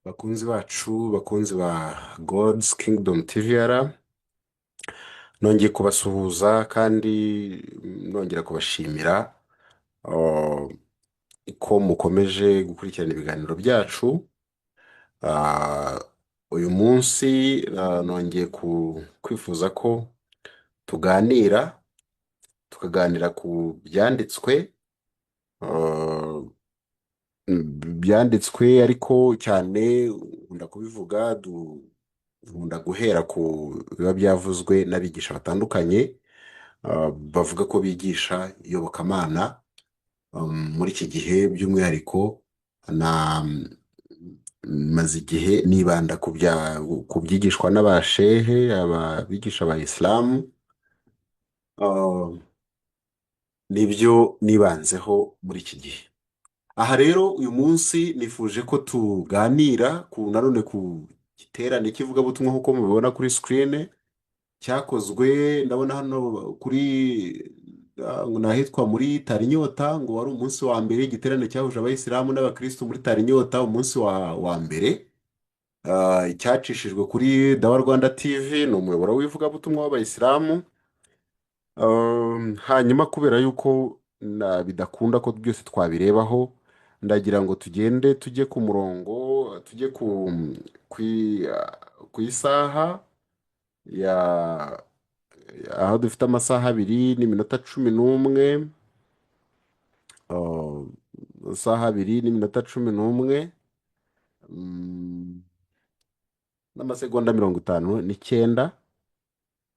Bakunzi bacu, bakunzi ba God's Kingdom TVR, nongeye kubasuhuza kandi nongera kubashimira ko mukomeje gukurikirana ibiganiro byacu. Uyu munsi nongeye kwifuza ko tukaganira ku byanditswe ariko cyane nkunda kubivuga nkunda guhera ku biba byavuzwe n'abigisha batandukanye bavuga ko bigisha iyobokamana muri iki gihe. By'umwihariko maze igihe nibanda ku byigishwa n'abashehe, abigisha ba Isilamu, nibyo nibanzeho muri iki gihe. Aha rero uyu munsi nifuje ko tuganira nanone ku giterane cy'ivugabutumwa nk'uko mubibona kuri screen, cyakozwe ndabona hano kuri nahitwa muri Tarinyota, ngo wari umunsi wa mbere. Igiterane cyahuje abayisilamu n'abakristo muri Tarinyota, umunsi wa mbere. Cyacishijwe kuri Dawa Rwanda TV, ni umuyoboro w'ivugabutumwa w'abayisilamu. Hanyuma kubera yuko bidakunda ko byose twabirebaho, ndagira ngo tujye ku murongo, tujye ku isaha aho dufite amasaha 2:11, isaha 2:11 n'amasegonda 59,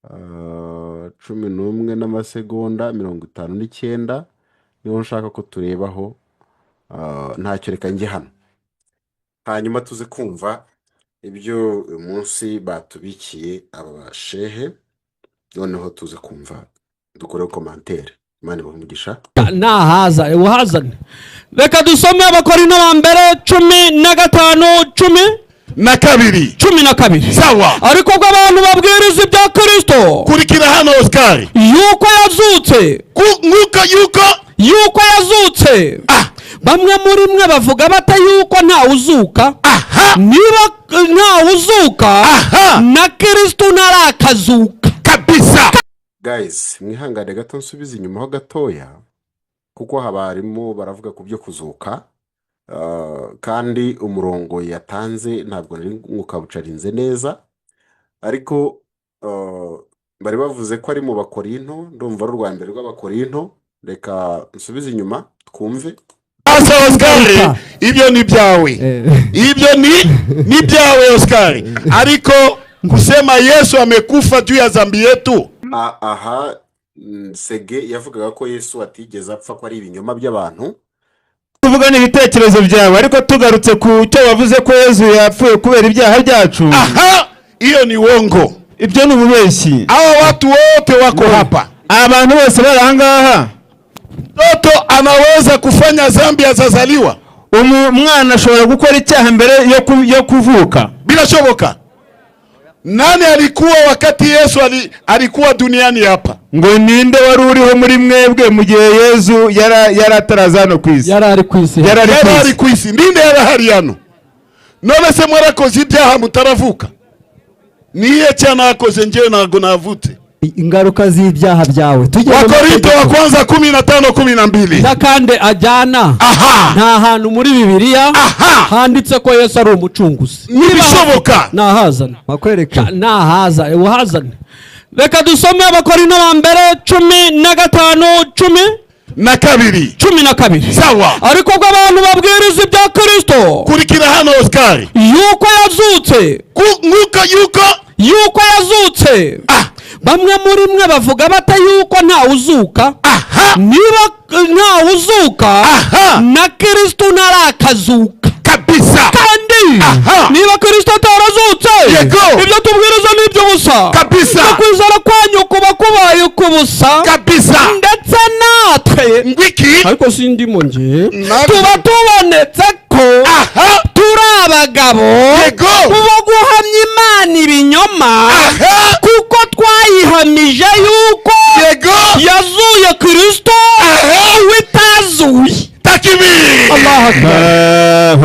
11 n'amasegonda 59 niho nshaka ko turebaho. Ntacyo, reka njye hano, hanyuma tuze kumva ibyo uyu munsi batubikiye aba bashehe. Noneho tuze kumva, dukoreho komantere. Imana ibahe nahaza uhazane. Reka dusome Abakorinto ba mbere 15:12 na kabiri. Sawa. Ariko ubwo abantu babwiriza ibya Kristo, kurikira hano Oscar, yuko yazutse, yuko yazutse. Bamwe muri mwe bavuga bata yuko nta uzuka. Niba nta uzuka, na Kristo narakazuka kabisa. Guys, mwihangane gato nsubize inyuma ho gatoya, kuko habarimo baravuga ku byo kuzuka, kandi umurongo yatanze ntabwo nari nkukabucarinze neza, ariko bari bavuze ko ari mu Bakorinto. Ndumva ari urwa mbere rw'Abakorinto. Reka nsubize inyuma twumve. Oscar, ibyo ni byawe. Ibyo ni byawe Oscar. Ariko kusema Yesu amekufa juu ya dhambi yetu. Aha, Sege yavugaga ko Yesu atigeze apfa, ko ari ibinyoma by'abantu. Tuvuga ni ibitekerezo byawe, ariko tugarutse ku cyo wavuze ko Yesu yapfuye kubera ibyaha byacu. Aha, hiyo ni uongo. Ibyo ni ububeshyi. Hao watu wote wako hapa. Abantu bose bari ahangaha. Mtoto anaweza kufanya dhambi azazaliwa. Umwana ashobora gukora icyaha mbere yo kuvuka. Bila shoboka. Nani alikuwa wakati Yesu alikuwa duniani hapa? Ngo ninde wari uriho muri mwebwe mu gihe Yesu yari atarazano kwisi? Yari ari kwisi. Ninde yari hari hano? None se mwarakoze ibyaha mutaravuka? Niye cyana akoze nje nago navute. Ingaruka z'ibyaha byawe. Wakorinto wa kwanza 15:12. Nakande ajyana nta hantu muri Bibiliya handitse ko Yesu ari umucunguzi. Nibishoboka. Nahazana makwereka. Nahaza uhazane. Reka dusome Abakorinto ba mbere 15:12 na kabiri. Sawa. Ariko ubwo abantu babwiriza ibya Kristo, kurikira hano Oscar, yuko yazutse, yuko yazutse. Bamwe muri mwe bavuga bata yuko nta uzuka. Niba nta uzuka, na Kristo narakazuka kabisa. Kandi niba Kristo atarazutse, ibyo tubwiriza ni iby'ubusa kabisa. Kwizera kwanyu kuba kubaye kubusa kabisa. Ndetse natwe ngwiki, ariko sindimo nje, tuba tubonetse ko turi abagabo bo guhamya Imana ibinyoma, kuko twayihamije yuko yazuye Kristo witazuye. Takbir. Allahu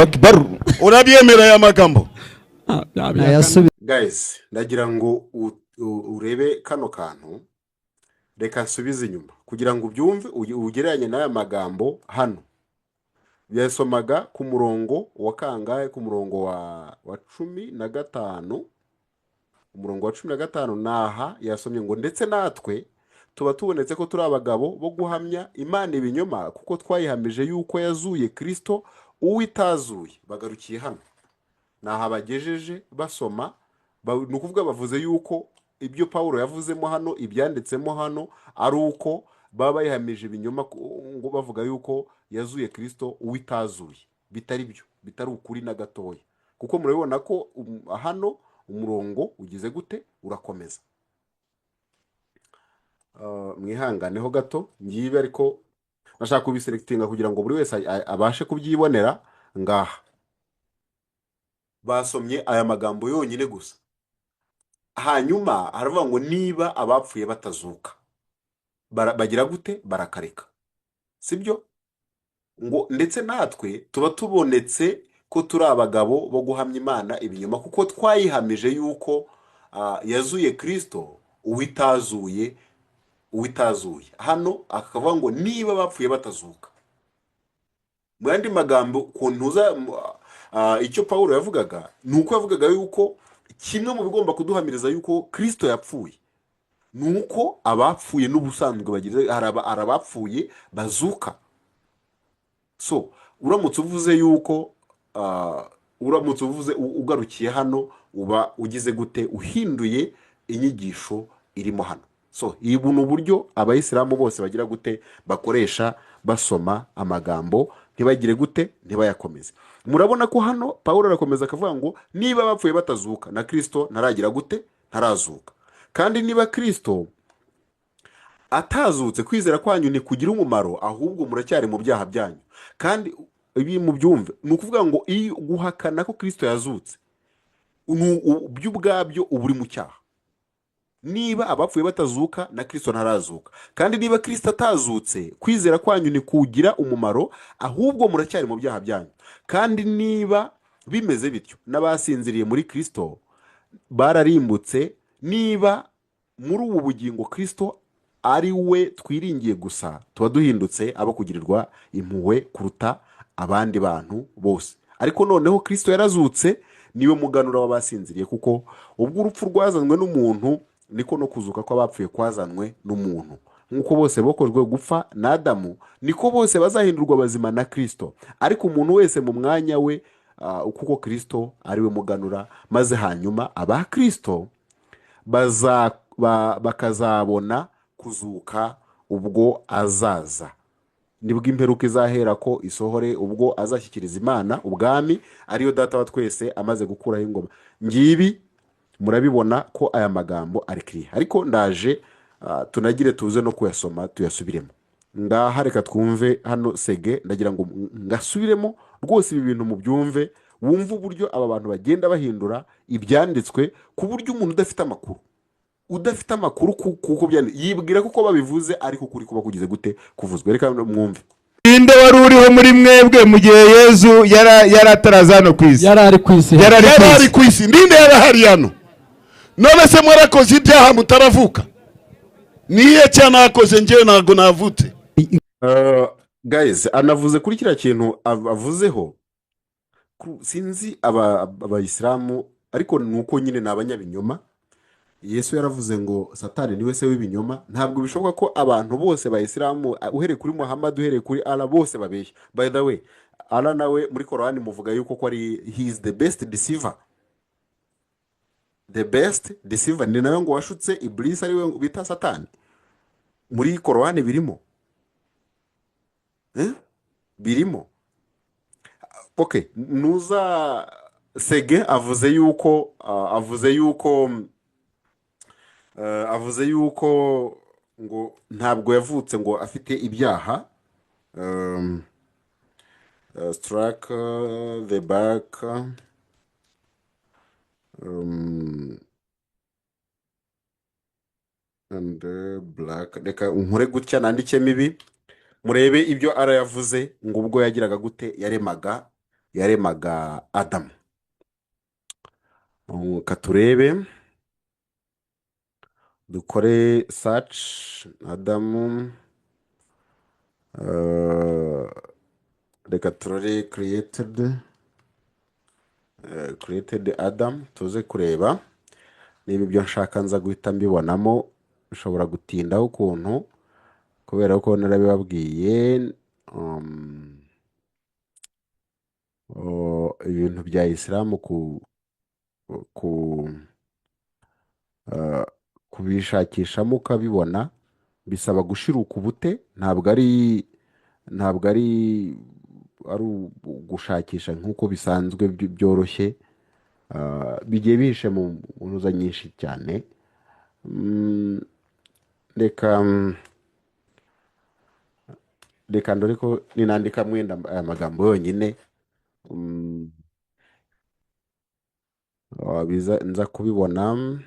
Akbar. urabyemera aya magambo? Nayasubiza. guys ndagira ngo urebe kano kantu, reka nsubize inyuma kugira ngo ubyumve ugereranye n'aya magambo hano. Yasomaga ku murongo wa kangahe? Ku murongo wa 15. Umurongo wa 15 naha yasomye ngo ndetse natwe tuba tubonetse ko turi abagabo bo guhamya Imana ibinyoma, kuko twayihamije yuko yazuye Kristo uwitazuye. Bagarukiye hano naha bagejeje basoma, ni ukuvuga bavuze yuko ibyo Pawulo yavuzemo hano, ibyanditsemo hano ari uko baba bayihamije ibinyoma, ngo bavuga yuko yazuye Kristo uwitazuye. Bitari byo, bitari ukuri na gatoya, kuko murabibona ko hano umurongo ugize gute, urakomeza. Mwihanganeho gato ngibe, ariko nashaka kubiselectinga kugira ngo buri wese abashe kubyibonera. Ngaha basomye aya magambo yonyine gusa, hanyuma haravuga ngo niba abapfuye batazuka bagira gute, barakareka, sibyo? Ngo ndetse natwe tuba tubonetse ko turi abagabo bo guhamya Imana ibinyoma, kuko twayihamije yuko yazuye Kristo uwitazuye. Hano akavuga ngo niba bapfuye batazuka. Mu yandi magambo kuntuza icyo Pawulo yavugaga ni uko yavugaga yuko kimwe mu bigomba kuduhamiriza yuko Kristo yapfuye ni uko abapfuye n'ubusanzwe bagira abapfuye bazuka. So uramutse uvuze yuko uramutse uvuze ugarukiye hano, uba ugize gute, uhinduye inyigisho irimo hano. So ibu ni uburyo abayisilamu bose bagira gute, bakoresha basoma amagambo, ntibagire gute, ntibayakomeze. Murabona ko hano Pawulo arakomeza akavuga ngo niba bapfuye batazuka na Kristo ntaragira gute, ntarazuka. Kandi niba Kristo atazutse, kwizera kwanyu ntikugira umumaro, ahubwo muracyari mu byaha byanyu. Kandi ibi mubyumve, ni ukuvuga ngo iyo guhakana ko Kristo yazutse byo ubwabyo uba uri mu cyaha. Niba abapfuye batazuka na Kristo ntarazuka, kandi niba Kristo atazutse, kwizera kwanyu ntikugira umumaro, ahubwo muracyari mu byaha byanyu. Kandi niba bimeze bityo, n'abasinziriye muri Kristo bararimbutse. Niba muri ubu bugingo Kristo ari we twiringiye gusa, tuba duhindutse abo kugirirwa impuhwe kuruta abandi bantu bose. Ariko noneho Kristo yarazutse, niwe muganura w'abasinziriye, kuko ubwo urupfu rwazanwe n'umuntu, niko no kuzuka kw'abapfuye kwazanwe n'umuntu. Nk'uko bose bokojwe gupfa na Adamu, niko bose bazahindurwa bazima na Kristo. Ariko umuntu wese mu mwanya we, kuko Kristo ari we muganura, maze hanyuma aba Kristo bakazabona kuzuka ubwo azaza. Nibwo imperuka izahera ko isohore, ubwo azashyikiriza Imana ubwami, ariyo Data wa twese, amaze gukuraho ingoma. Ngibi murabibona ko aya magambo ari clear, ariko ndaje tunagire tuze no kuyasoma tuyasubiremo. Ngaha reka twumve hano Sege, ndagira ngo ngasubiremo rwose ibi bintu mu byumve, wumva uburyo aba bantu bagenda bahindura ibyanditswe, ku buryo umuntu udafite amakuru kuko yibwira kuko babivuze, ariko kuri kuba kugize gute, kuvuzwe. Reka mwumve. Ninde wari uriho muri mwebwe mu gihe Yesu yari ataraza hano ku isi? Yari ari ku isi. Ninde yari ahari hano? None se mwarakoze ibyaha mutaravuka? Niye cyane akoze, njyewe ntago navutse. Guys, anavuze kuri kiriya kintu avuzeho, sinzi abayisilamu, ariko nuko nyine ni abanyabinyoma. Yesu yaravuze ngo Satani niwe se w'ibinyoma. Ntabwo bishoboka ko abantu bose bayisilamu, uhereye kuri Muhammad, uhereye kuri Allah, bose babeshya. By the way, Allah nawe muri Korani muvuga yuko ko ari he is the best deceiver. The best deceiver ni nawe ngo washutse Iblis, ari we bita Satani. Muri Korani birimo birimo. Okay, nuza Sege avuze yuko ngo ntabwo yavutse ngo afite ibyaha. Strike the back, and black. Reka nkore gutya nandike mibi, murebe ibyo ara yavuze ngo ubwo yagiraga gute, yaremaga yaremaga adamu. Reka turebe, dukore search adamu. Reka turore created adam, tuze kureba niba ibyo nshaka nza guhita mbibonamo. Bishobora gutindaho ukuntu kubera ko narabibabwiye, ibintu bya isilamu kubishakishamo ukabibona bisaba gushiruka ubute. Ntabwo ari ugushakisha nk'uko bisanzwe byoroshye. Bigiye bihishe mu ntuza nyinshi cyane. Reka ndore ko ninandika mwenda aya magambo yonyine nza kubibona.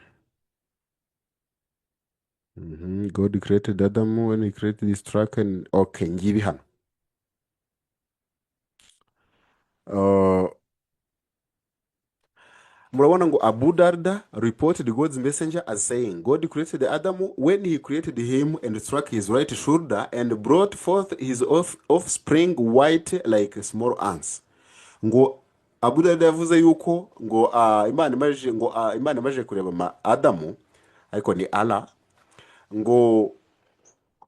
God created Adam when he created this track and okay, ngibi hano. Murabona ngo Abu Darda reported God's messenger as saying, God created Adam when he created him and struck his right shoulder and brought forth his offspring white like small ants. Ngo Abu Darda yavuze yuko ngo Imana imaje kureba Adamu, ariko ni Allah, ngo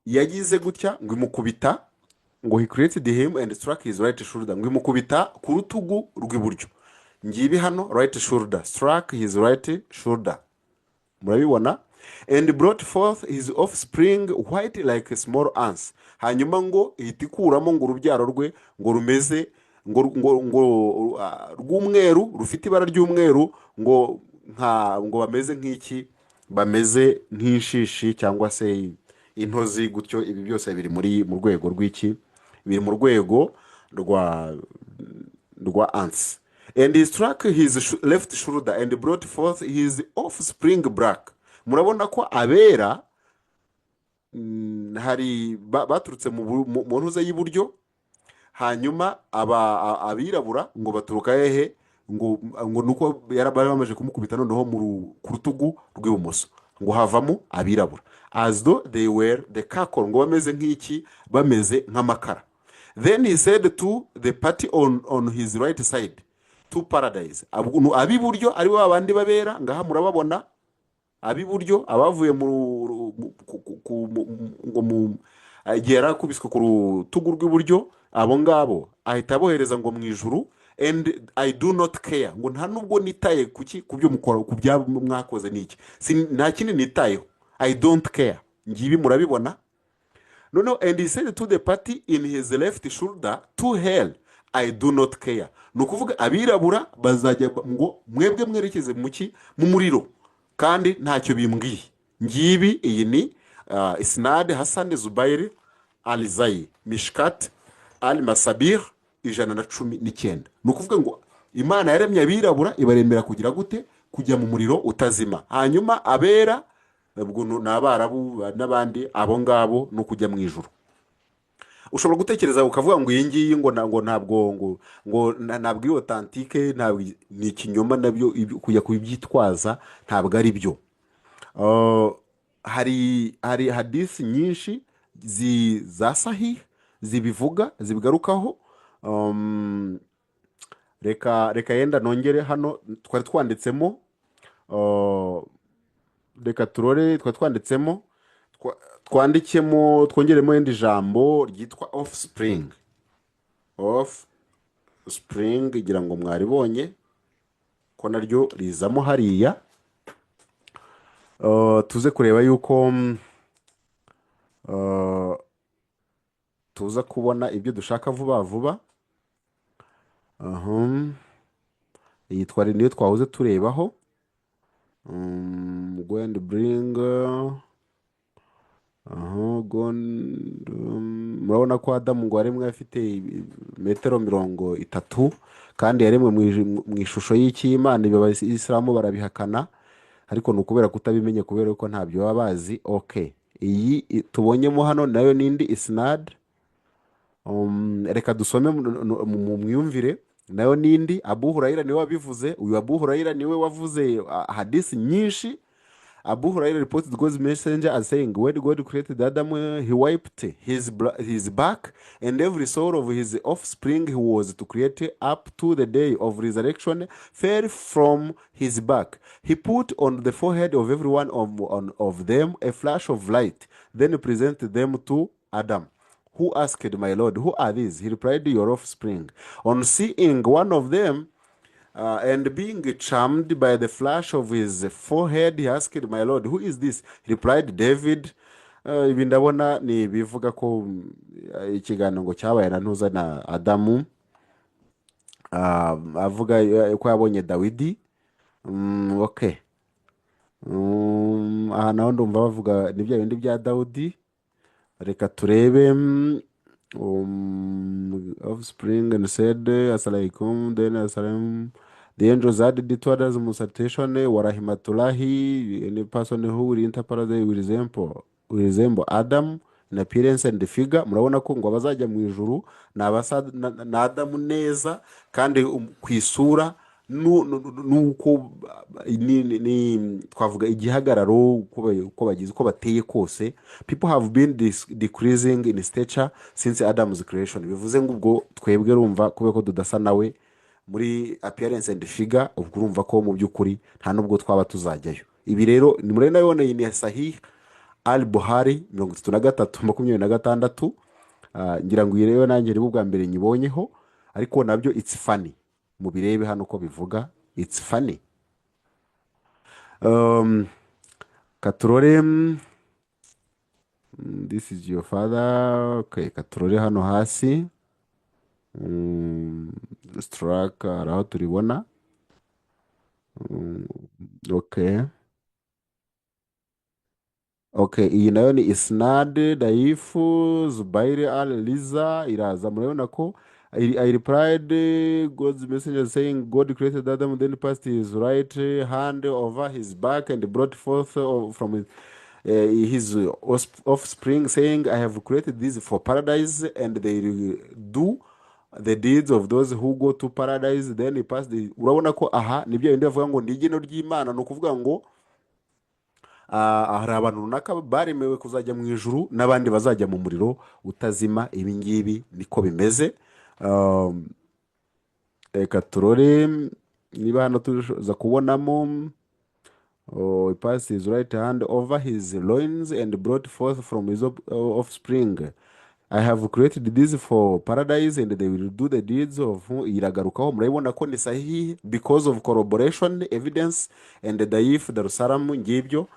yagize gutya ngo imukubita, ngo he created him and struck his right shoulder, ngo imukubita ku rutugu rw'iburyo. Ngibi hano right shoulder, struck his right shoulder, murabibona. And brought forth his offspring white like small ants. Hanyuma ngo ihita ikuramo ngo urubyaro rwe ngo rumeze ngo rw'umweru, rufite ibara ry'umweru, ngo bameze nk'iki, bameze nk'inshishi cyangwa se intozi gutyo. Ibi byose biri mu rwego rw'iki, biri mu rwego rwa ants. And he struck his left shoulder and brought forth his offspring black. Murabona ko abera hari baturutse mu ntuza y'iburyo, hanyuma abirabura ngo baturuka hehe, ngo nuko bari bamaze kumukubita noneho ku rutugu rw'ibumoso, ngo havamo abirabura, as though they were the charcoal, ngo bameze nk'iki, bameze nk'amakara. Then he said to the party on his right side, to paradise. Ab'iburyo ari bo abandi babera, ngaha murababona ab'iburyo, abavuye igihe yarakubiswe ku rutugu rw'iburyo, abo ngabo ahita abohereza ngo mu ijuru. And I do not care, ngo nta nubwo nitaye ku byo mukora, ku bya mwakoze n'iki, nta kindi nitayeho, I don't care. Ngibi murabibona noneho. And he said to the party in his left shoulder, to hell, I do not care. Ni ukuvuga abirabura bazajya ngo mwebwe mwerekeze mu muriro, kandi ntacyo bimbwiye. Ngibi iyi ni Isnad Hassan Zubair Alizai Mishkat Al Masabir 119. Ni ukuvuga ngo Imana yaremye abirabura ibaremera kugira gute, kujya mu muriro utazima. Hanyuma abera ubwo ni Abarabu n'abandi, abo ngabo no kujya mu ijuru. Ushobora gutekereza ukavuga ngo iyi ngiyi ngo ntabwo iyo authentique, ntabwo ni ikinyoma, nabyo kujya kubyitwaza ntabwo ari byo. Hari hadisi nyinshi za sahih zibivuga, zibigarukaho. Reka yenda nongere hano, twari twanditsemo, reka turore, twari twanditsemo, twongeremo indi jambo ryitwa offspring, igira ngo mwaribonye ko naryo rizamo hariya. Tuze kureba yuko tuza kubona ibyo dushaka vuba vuba. Iyi niyo twahoze turebaho. Go and bring murabona ko Adamu ngo yaremwe afite metero 30, kandi yaremwe mu ishusho y'Imana. Ibi Abayisilamu barabihakana, ariko ni ukubera kutabimenye, kubera ko ntabyo baba bazi. Okay, iyi tubonyemo hano nayo nindi Isnad. Reka dusome mu mwiyumvire nayo nindi. Abu Huraira niwe wabivuze. Uyu Abu Huraira niwe wavuze hadisi nyinshi. Abu Huraira reported God's messenger as saying, when God created Adam, he wiped his back and every soul of his offspring he was to create up to the day of resurrection fell from his back. He put on the forehead of every one of them a flash of light, then presented them to Adam, who asked, my Lord, who are these? He replied, your offspring. On seeing one of them, and being charmed by the flash of his forehead, he asked, my Lord, who is this? He replied, David. Ibi ndabona ni bivuga ko ikiganiro ngo cyabaye na ntuza na Adamu, avuga ko yabonye Dawidi. Okay. Aha naho ndumva bavuga ni bya bindi bya Dawudi. Reka turebe. Offspring and said, Assalamualaikum. Then Assalam. The angels added to others salutation, Warahimatulahi, any person who will interpret will resemble Adam in appearance and the figure. Murabona ko ngo abazajya mu ijuru ni abasa na Adamu neza, kandi ku isura nuko twavuga igihagararo, uko bagize, uko bateye kose. People have been decreasing in stature since Adam's creation. Bivuze ngo ubwo twebwe rumva kubera ko tudasa nawe muri appearance and figure, ubwo urumva ko mu by'ukuri nta nubwo twaba tuzajyayo. Ibi rero ni muri nayone ni Sahih al-Buhari 33:26. Ngira ngo rero nanjye ribu bwa mbere nyibonyeho, ariko nabyo it's funny. Mubirebe hano ko bivuga it's funny. Katurore, this is your father. Okay, katurore hano hasi. Struck araho turibona. Okay. Okay, iyi nayo ni Isnad Daifu Zubairi al-Liza iraza. Murabona ko I replied, God's messenger saying, God created Adam, then passed his right hand over his back and brought forth from his offspring, saying, I have created these for paradise, and they do the deeds of those who go to paradise. Then he passed the. Urabona ko aha nibyo bindi bavuga ngo ni igeno ry'Imana, no kuvuga ngo hari abantu runaka baremewe kuzajya mu ijuru n'abandi bazajya mu muriro utazima. Ibi ngibi niko bimeze. Reka turore niba hano tuza kubonamo. He passed his right hand over his loins and brought forth from his offspring. I have created these for paradise, and they will do the deeds of. Iragarukaho, murabibona ko ni sahihi because of corroboration evidence and the Daif Darussalam ngibyo.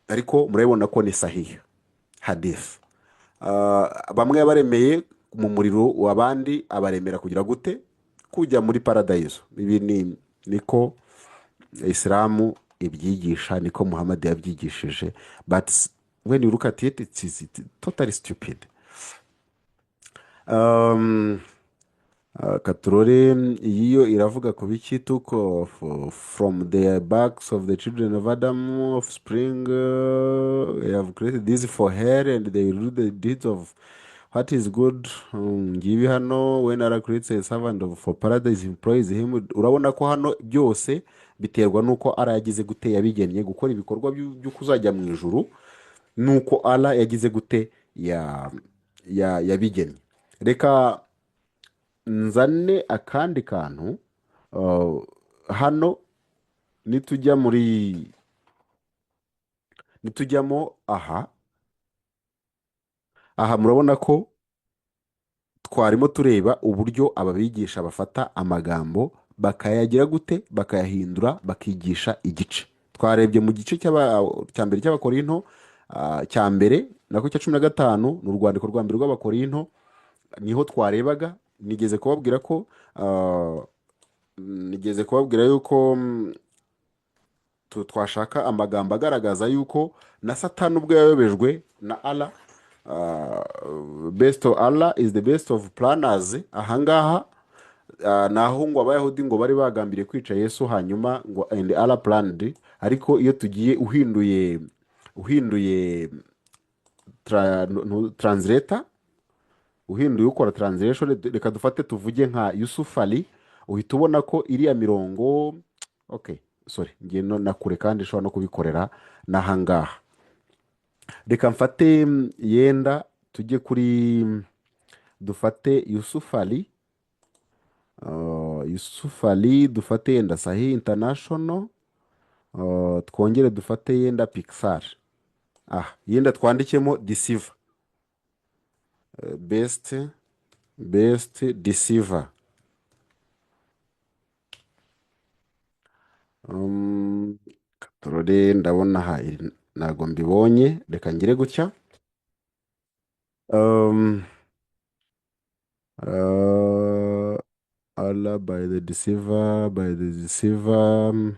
Ariko murabibona ko ni sahihi hadith. Bamwe baremeye mu muriro, wabandi abaremera kugira gute kujya muri paradise. Ibi niko Islamu ibyigisha, niko Muhammad yabyigishije, but when you look at it, it's totally stupid. Katurore iyo iravuga ku biki took from the backs of the children of Adam offspring. I have created this for her, and they will do the deeds of what is good. Ngibi hano, when Allah creates a servant for paradise, employs him. Urabona ko hano byose biterwa nuko Allah yagize gute yabigennye gukora ibikorwa byo kuzajya mu ijuru, nuko Allah yagize gute yabigennye. Reka nzane akandi kantu hano nitujyamo aha murabona ko twarimo tureba uburyo ababigisha bafata amagambo bakayagira gute, bakayahindura, bakigisha igice. Twarebye mu gice cya mbere cy'Abakorinto cya mbere nako cya 15 ni urwandiko rwa mbere rw'Abakorinto, niho twarebaga. Nigeze kubabwira yuko twashaka amagambo agaragaza yuko na Satani ubwo yayobejwe na Allah. Best of Allah is the best of planners. Ahangaha naho ngo Abayahudi ngo bari bagambiriye kwica Yesu, hanyuma ngo and Allah planned. Ariko iyo tugiye uhinduye translator, uhinduye ukora translation, reka dufate tuvuge nka Yusuf Ali, uhita ubona ko iriya mirongo, okay, sorry, ngiye na kure kandi nshobora no kubikorera n'ahangaha. Reka mfate yenda tujye kuri dufate Yusuf Ali, Yusuf Ali, dufate yenda Sahih International, twongere dufate yenda Pixar, yenda twandikemo Deceiver, best Deceiver. Turore ndabona ntago mbibonye, reka ngire gutya. Allah by the Deceiver, by the Deceiver.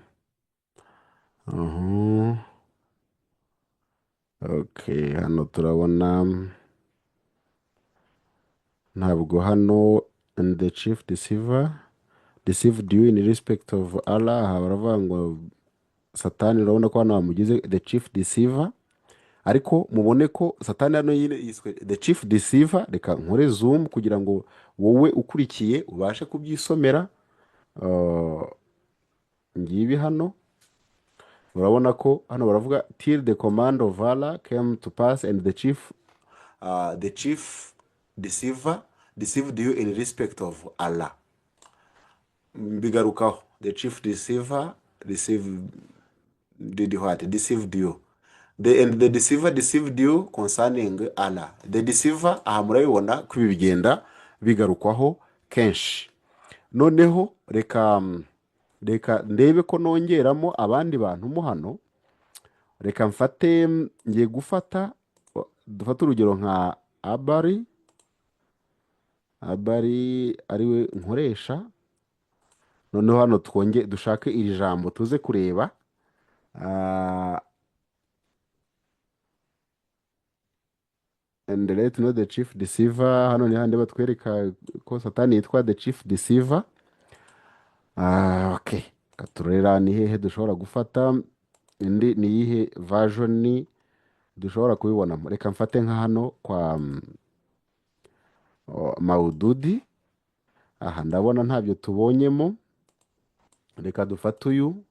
Okay, hano turabona ntabwo hano, and the chief deceiver deceived you in respect of Allah. Aha baravuga ngo Satani, urabona ko hano bamugize the chief deceiver, ariko mubone ko Satani hano yiswe the chief deceiver. Reka nkore zoom kugira ngo wowe ukurikiye ubashe kubyisomera. Ngibi hano urabona ko hano baravuga till the command of Allah came to pass and the chief deceiver deceived you in respect of Allah. Bigarukaho, the chief deceiver did what? Deceived you. And the deceiver deceived you concerning Allah. The deceiver, aha murabibona ko ibi bigenda bigarukwaho kenshi. Noneho reka ndebe ko nongeramo abandi bantu mo hano. Reka mfate, ngiye dufate urugero nka Abari ariwe nkoresha. Noneho hano dushake iri jambo tuze kureba. And let know the chief deceiver. Hano ni handi batwereka ko Satani yitwa the chief deceiver. Okay, katurera ni hehe dushobora gufata, indi ni yihe version dushobora kubibonamo. Reka mfate nka hano kwa Maududi. Aha ndabona ntabyo tubonyemo. Reka dufate uyu.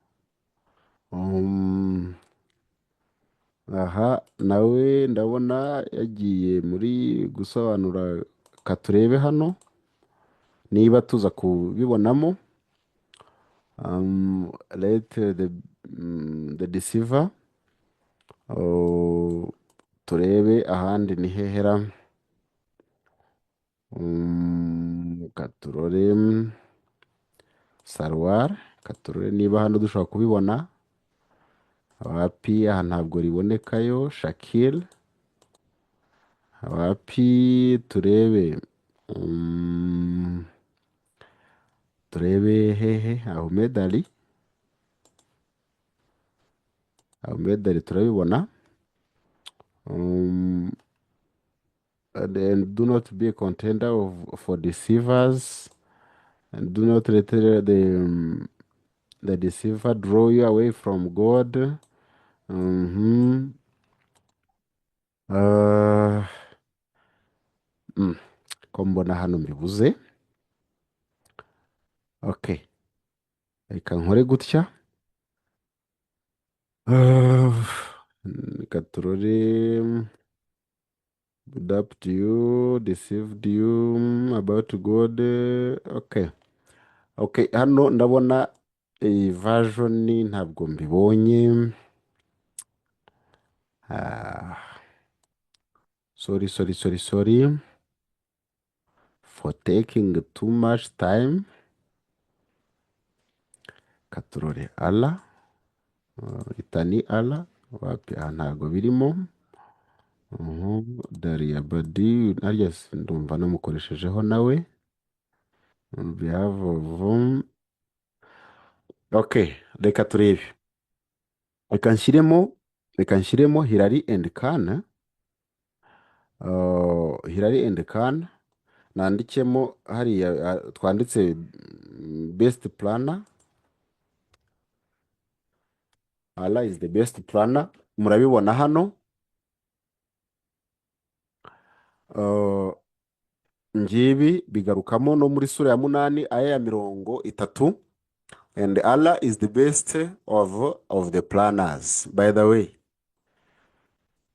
Aha nawe ndabona yagiye muri gusobanura. Katurebe hano niba tuza kubibonamo. Let the deceiver. Turebe ahandi ni hehera. Katurore Sarwar. Katurore niba hano dushobora kubibona. Wapi, aha ntabwo ribonekayo. Shakil. Wapi, turebe hehe. Ahmed Ali turabibona. And do not be a contender for deceivers, and do not let the deceiver draw you away from God. Ko mbona hano mbibuze. Okay, reka nkore gutya. Reka turore adapt you, deceived you about God. Okay, hano ndabona iyi version ntabwo mbibonye. Sorry for taking too much time. Katurore Allah. Itani Allah. Wapi, ntabwo birimo. Daria Badi, alias ndumva namukoreshejeho nawe. On behalf of okay, reka turebe. Reka nshyiremo Hilary and Khan. Hilary and Khan. Nandikemo hariya twanditse best planner. Allah is the best planner. Murabibona hano. ngibi bigarukamo no muri sura ya munani aya ya 30. And Allah is the best of the planners. By the way,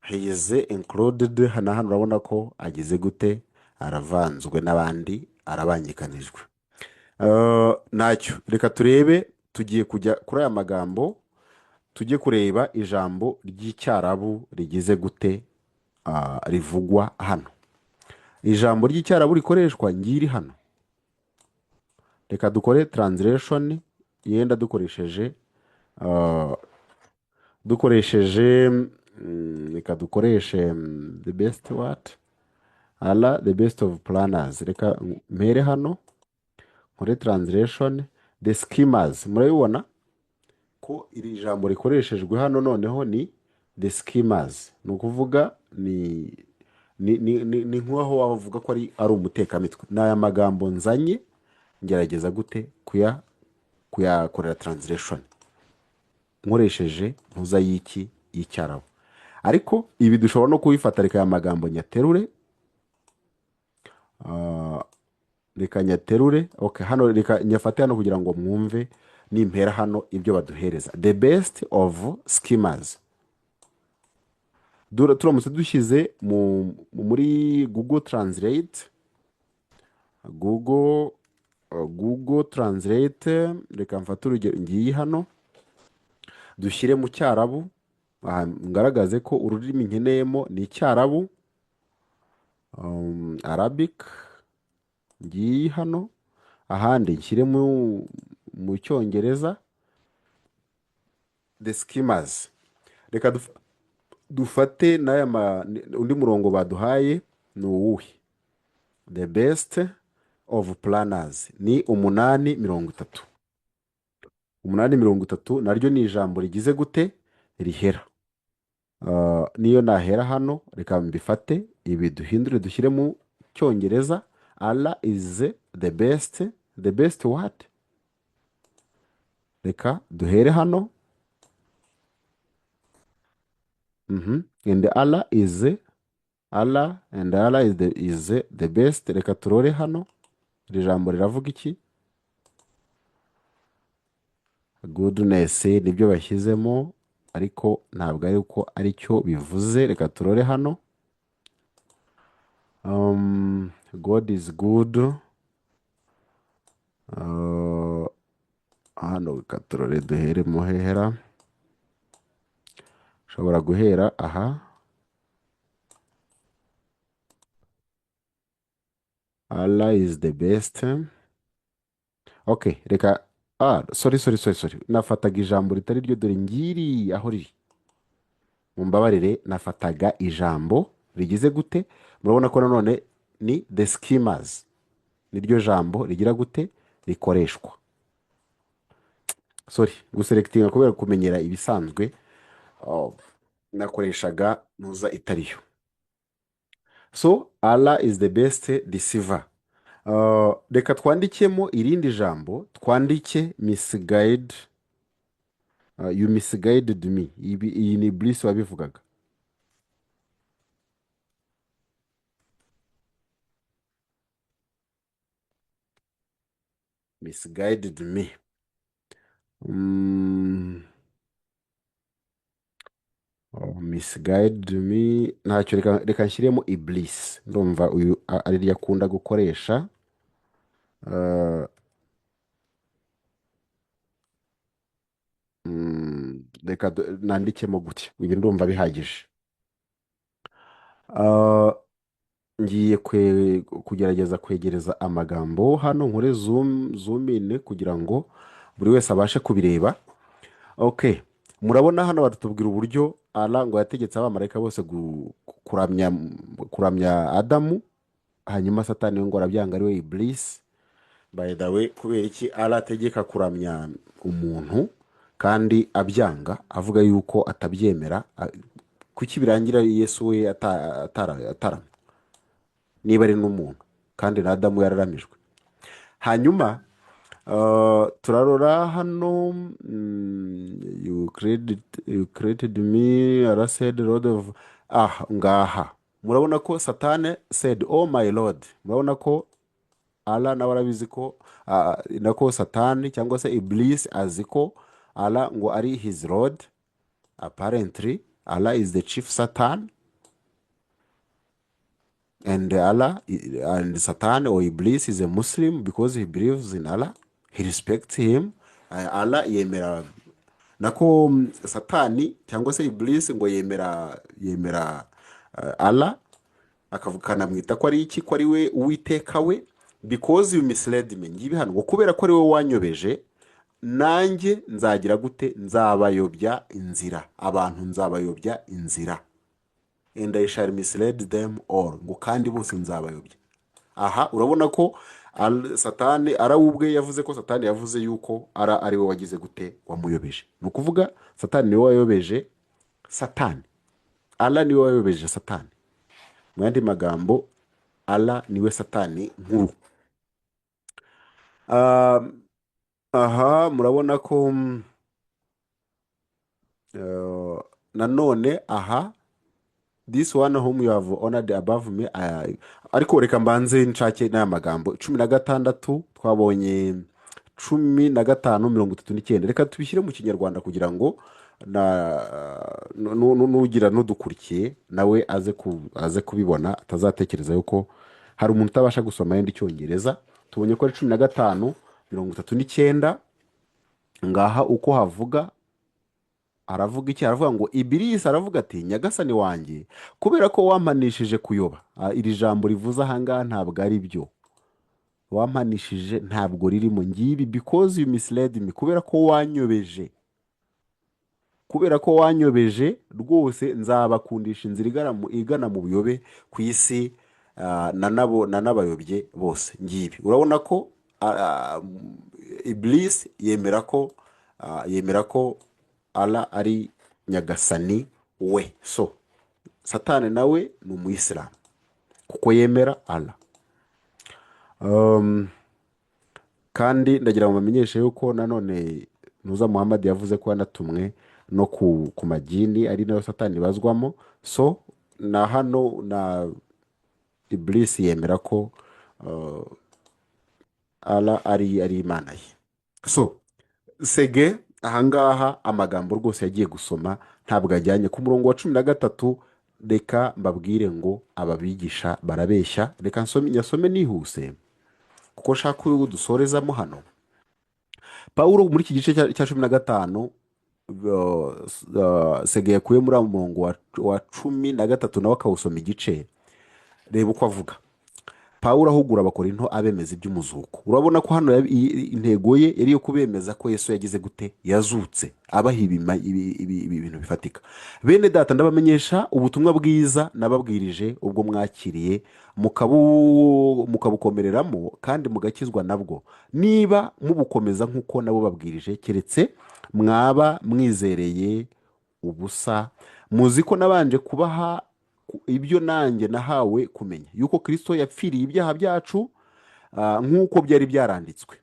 he is included. Hano hano urabona ko agize gute, aravanzwe n'abandi, arabangikanijwe. Ntacyo, reka turebe, tugiye kujya kuri aya magambo, tujye kureba ijambo ry'icyarabu rigize gute, rivugwa hano. Ijambo ry'icyarabu rikoreshwa ngiri hano. Reka dukore translation yenda dukoresheje reka dukoreshe the best what, Allah the best of planners. Reka mpere hano nkore translation the schemers. Murabibona ko iri jambo rikoreshejwe hano noneho ni the schemers, ni ukuvuga ni nk'aho wavuga ko ari umutekamitwe. Ni aya magambo nzanye ngerageza gute kuyakorera translation nkoresheje mpuza y'iki y'icyarabu. Ariko ibi dushobora no kubifata reka aya magambo nyaterure, reka nyaterure. Okay, hano reka nyafate hano kugira ngo mwumve nimpera hano ibyo baduhereza. The best of schemers. Turamutse dushyize muri Google Translate, Google Translate, reka mfate urugero ngiye hano dushyire mu cyarabu, ngaragaze ko ururimi nkeneyemo ni icyarabu, Arabic. Ngiye hano ahandi nshyire mu cyongereza the schemers. Reka dufate undi murongo baduhaye ni uwuhe, the best of planners ni 8:30. 8:30 naryo ni ijambo rigize gute, rihera. Niyo nahera hano reka mbifate ibi duhindure dushyire mu cyongereza. Allah is the best what, reka duhere hano. And Allah is the best. Reka turore hano iri jambo riravuga iki, goodness nibyo bashyizemo ariko ntabwo ari uko ari cyo bivuze. Reka turore hano, God is good. Hano reka turore duhere muhehera, ushobora guhera aha. Allah is the best. Okay, reka sorry, nafataga ijambo ritari ryo, dore ngiri aho riri, mumbabarire, nafataga ijambo rigize gute. Murabona ko nanone ni the schemers, niryo jambo rigira gute, rikoreshwa. Sorry guselectinga kubera kumenyera ibisanzwe, nakoreshaga ntuza itariyo. So Allah is the best deceiver. Reka twandikemo irindi jambo, twandike misguide. You misguided me. Iyi ni Iblis wabivugaga. Misguided me. Misguided me. Ntacyo, reka nshyiremo Iblis. Ndumva uyu ari ryo akunda gukoresha. Reka nandikemo gutya, ibi ndumva bihagije. Ngiye kugerageza kwegereza amagambo hano, nkore zoom in kugira ngo buri wese abashe kubireba. Okay, murabona hano batubwira uburyo Allah ngo yategetse abamarayika bose kuramya Adamu, hanyuma Satani ngo arabyanga, ari we Iblis. By the way, kubera iki Allah ategeka kuramya umuntu kandi abyanga, avuga yuko atabyemera? Kuki birangira Yesu we atarama niba ari n'umuntu kandi na Adamu yararamijwe? Hanyuma turarora hano, you created me, Allah said Lord of ngaha murabona ko satani said oh my lord, murabona ko Allah nawe arabizi ko nako satani cyangwa se iblis azi ko Allah ngo ari his lord. Apparently Allah is the chief Satan, and and Satan or Iblis is a Muslim because he believes in Allah, he respects him. Allah yemera nako Satani cyangwa se Iblis ngo yemera Allah, akavukana mwita ko ari iki, ko ari we uwiteka we, because you misled me. Ngibi hano ngo kubera ko ari we wanyobeje, nanjye nzagira gute, nzabayobya inzira, abantu nzabayobya inzira, and I shall mislead them all, ngo kandi bose nzabayobya. Aha urabona ko satani ubwe yavuze ko satani yavuze yuko ari we wagize gute, wamuyobeje. Ni ukuvuga satani niwe wayobeje satani, Allah niwe wayobeje satani. Mu yandi magambo Allah niwe satani nkuru. Aha murabona ko nanone aha, this one whom you have honored above me, ariko reka mbanze nshake n'aya magambo 16 twabonye 15:39. Reka tubishyire mu kinyarwanda kugira ngo nugira n'udukurikiye nawe aze kubibona, atazatekereza yuko hari umuntu utabasha gusoma yenda icyongereza. Tubonye ko ari 15:39 ngaha uko havuga, aravuga iki? Aravuga ngo Ibilisi aravuga ati nyagasani wanjye, kubera ko wampanishije kuyoba. Iri jambo rivuze ahangaha ntabwo ari byo, wampanishije ntabwo ririmo ngibi, because you misled me, kubera ko wanyobeje, kubera ko wanyobeje rwose nzabakundisha inzira igana mu buyobe ku isi, nanabayobye bose. Ngibi urabona ko Iblis yemera ko Allah ari nyagasani we. So satani nawe ni umuyisilamu kuko yemera Allah. Kandi ndagira ngo bamenyeshe yuko nanone Ntuza Muhammad yavuze ko yanatumwe no ku magini ari nayo satani bazwamo. So na hano na Iblis yemera ko Allah ari imana ye. So Sege ahangaha amagambo rwose yagiye gusoma ntabwo ajyanye ku murongo wa 13. Reka mbabwire ngo ababigisha barabeshya. Reka nyasome nihuse kuko shaka ko dusorezamo hano. Pawulo muri iki gice cya 15 Sege yakuye muri umurongo wa 13 nawe akawusoma igice. Reba uko avuga. Pawulo ahugura abakorinto abemeza iby'umuzuko. Urabona ko hano intego ye yari yo kubemeza ko Yesu yagize gute, yazutse, abaha ibintu bifatika. Bene data, ndabamenyesha ubutumwa bwiza nababwirije ubwo mwakiriye mukabukomereramo kandi mugakizwa nabwo, niba mubukomeza nk'uko nabo babwirije, keretse mwaba mwizereye ubusa. Muzi ko nabanje kubaha ibyo nanjye nahawe kumenya, yuko Kristo yapfiriye ibyaha byacu nk'uko byari byaranditswe,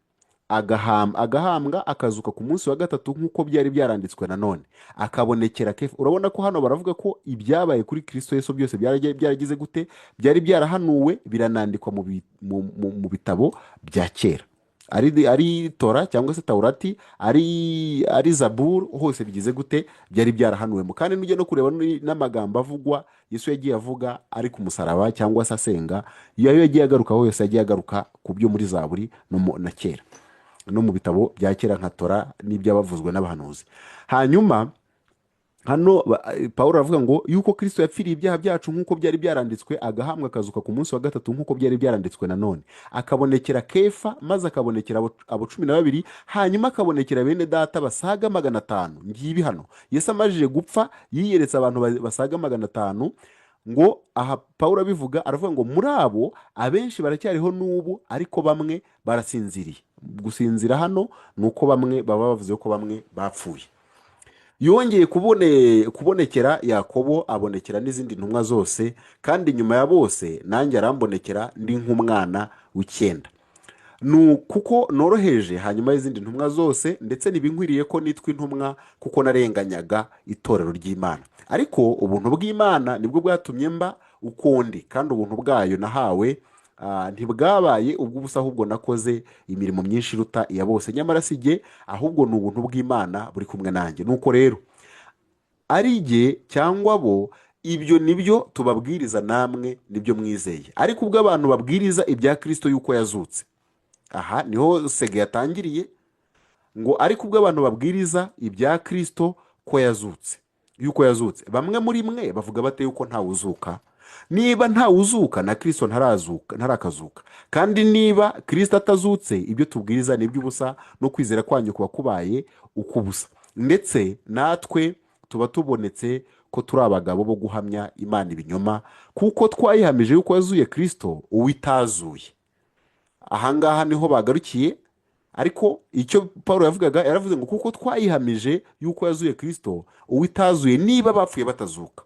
agahambwa akazuka ku munsi wa gatatu nk'uko byari byaranditswe, nanone akabonekera Kefa. Urabona ko hano baravuga ko ibyabaye kuri Kristo Yesu byose byaragize gute, byari byarahanuwe, biranandikwa mu bitabo bya kera, ari Tora cyangwa se Taurati, ari Zaburi, hose bigize gute, byari byarahanuwemo. Kandi nujye no kureba n'amagambo avugwa Yesu yagiye avuga ari ku musaraba cyangwa se asenga, iyo yagiye agaruka hose yagiye agaruka ku byo muri Zaburi na kera no mu bitabo bya kera nka Tora n'ibyabavuzwe n'abahanuzi. Hanyuma hano Pawulo aravuga ngo yuko Kristo yapfiriye ibyaha byacu nk'uko byari byaranditswe, agahambwa akazuka ku munsi wa gatatu nk'uko byari byaranditswe, nanone akabonekera Kefa, maze akabonekera abo 12, hanyuma akabonekera bene data basaga 500. Ngibi hano Yesu amajije gupfa yiyeretse abantu basaga 500. Ngo aha Pawulo abivuga aravuga ngo muri abo abenshi baracyariho n'ubu, ariko bamwe barasinziriye. Gusinzira hano nuko bamwe baba bavuze ko bamwe bapfuye. Yongeye kubonekera Yakobo, abonekera n'izindi ntumwa zose, kandi nyuma ya bose nanjye arambonekera ndi nk'umwana w'icyenda. Kuko noroheje hanyuma y'izindi ntumwa zose, ndetse ntibinkwiriye ko nitwa intumwa, kuko narenganyaga itorero ry'Imana. Ariko ubuntu bw'Imana nibwo bwatumye mba uko ndi, kandi ubuntu bwayo nahawe ntibwabaye ubw'ubusa, ahubwo nakoze imirimo myinshi iruta iya bose, nyamara si jye, ahubwo ni ubuntu bw'Imana buri kumwe nanjye. Nuko rero ari jye cyangwa bo, ibyo nibyo tubabwiriza, namwe nibyo mwizeye. Ariko ubwo abantu babwiriza ibya Kristo yuko yazutse, aha niho sege yatangiriye, ngo ariko ubwo abantu babwiriza ibya Kristo ko yazutse, yuko yazutse, bamwe muri mwe bavuga bate yuko ntawuzuka? Niba ntawuzuka, na Kristo ntarakazuka. Kandi niba Kristo atazutse, ibyo tubwiriza ni iby'ubusa, no kwizera kwanyu kuba kubaye ukubusa. Ndetse natwe tuba tubonetse ko turi abagabo bo guhamya Imana ibinyoma, kuko twayihamije yuko yazuye Kristo uwitazuye. Ahangaha niho bagarukiye. Ariko icyo Paulo yavugaga, yaravuze ngo kuko twayihamije yuko yazuye Kristo uwitazuye, niba abapfuye batazuka.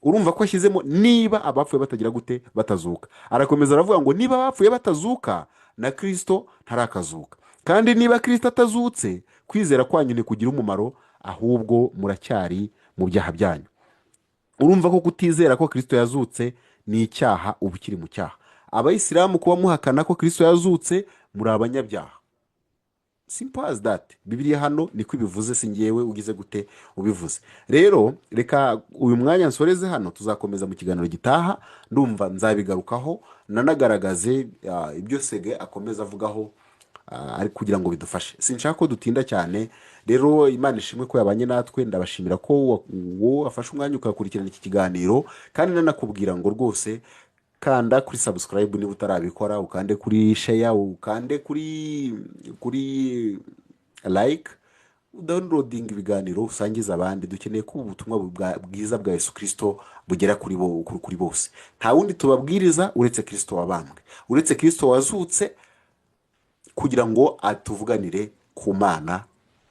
Urumva ko ashyizemo niba abapfuye batagira gute, batazuka. Arakomeza aravuga ngo niba abapfuye batazuka, na Kristo ntarakazuka. Kandi niba Kristo atazutse, kwizera kwanyu ntikugira umumaro, ahubwo muracyari mu byaha byanyu. Urumva ko kutizera ko Kristo yazutse ni icyaha, uba ukiri mu cyaha. Abayisilamu kuba muhakana ko Kristo yazutse, muri abanyabyaha. Simple as that. Bibiliya hano niko ibivuze, si njyewe ugize gute ubivuze. Rero reka uyu mwanya nsoreze hano, tuzakomeza mu kiganiro gitaha. Ndumva nzabigarukaho, nanagaragaze ibyo Sege akomeza avugaho, ari kugira ngo bidufashe. Sinshaka ko dutinda cyane. Rero Imana ishimwe ko yabanye natwe. Ndabashimira ko wowe afashe umwanya ukakurikirana iki kiganiro, kandi nanakubwira ngo rwose kanda kuri subscribe niba utarabikora, ukande kuri share, ukande kuri like, downloading ibiganiro, usangiza abandi. Dukeneye ko ubutumwa bwiza bwa Yesu Kristo bugera kuri bose. Nta wundi tubabwiriza uretse Kristo wabambwe, uretse Kristo wazutse, kugira ngo atuvuganire ku Mana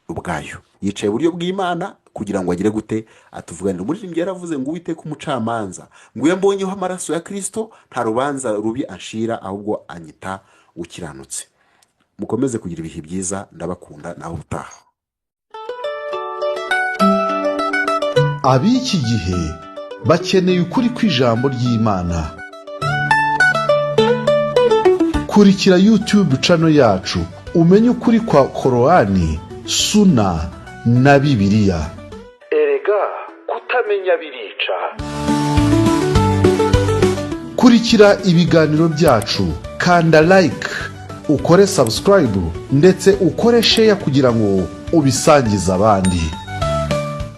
ubwayo. Yicaye iburyo bw'Imana kugira ngo agire gute, atuvuganire. Umuririmbyi yaravuze ngo Uwiteka umucamanza, ngo iyo mbonyeho amaraso ya Kristo, nta rubanza rubi anshira, ahubwo anyita ukiranutse. Mukomeze kugira ibihe byiza, ndabakunda, naho utaha. Ab'iki gihe bakeneye ukuri kw'ijambo ry'Imana. Kurikira YouTube channel yacu umenye ukuri kwa Korani, Suna na Bibiliya. Erega kutamenya birica. Kurikira ibiganiro byacu, kanda like, ukore subscribe ndetse ukore share kugira ngo ubisangize abandi.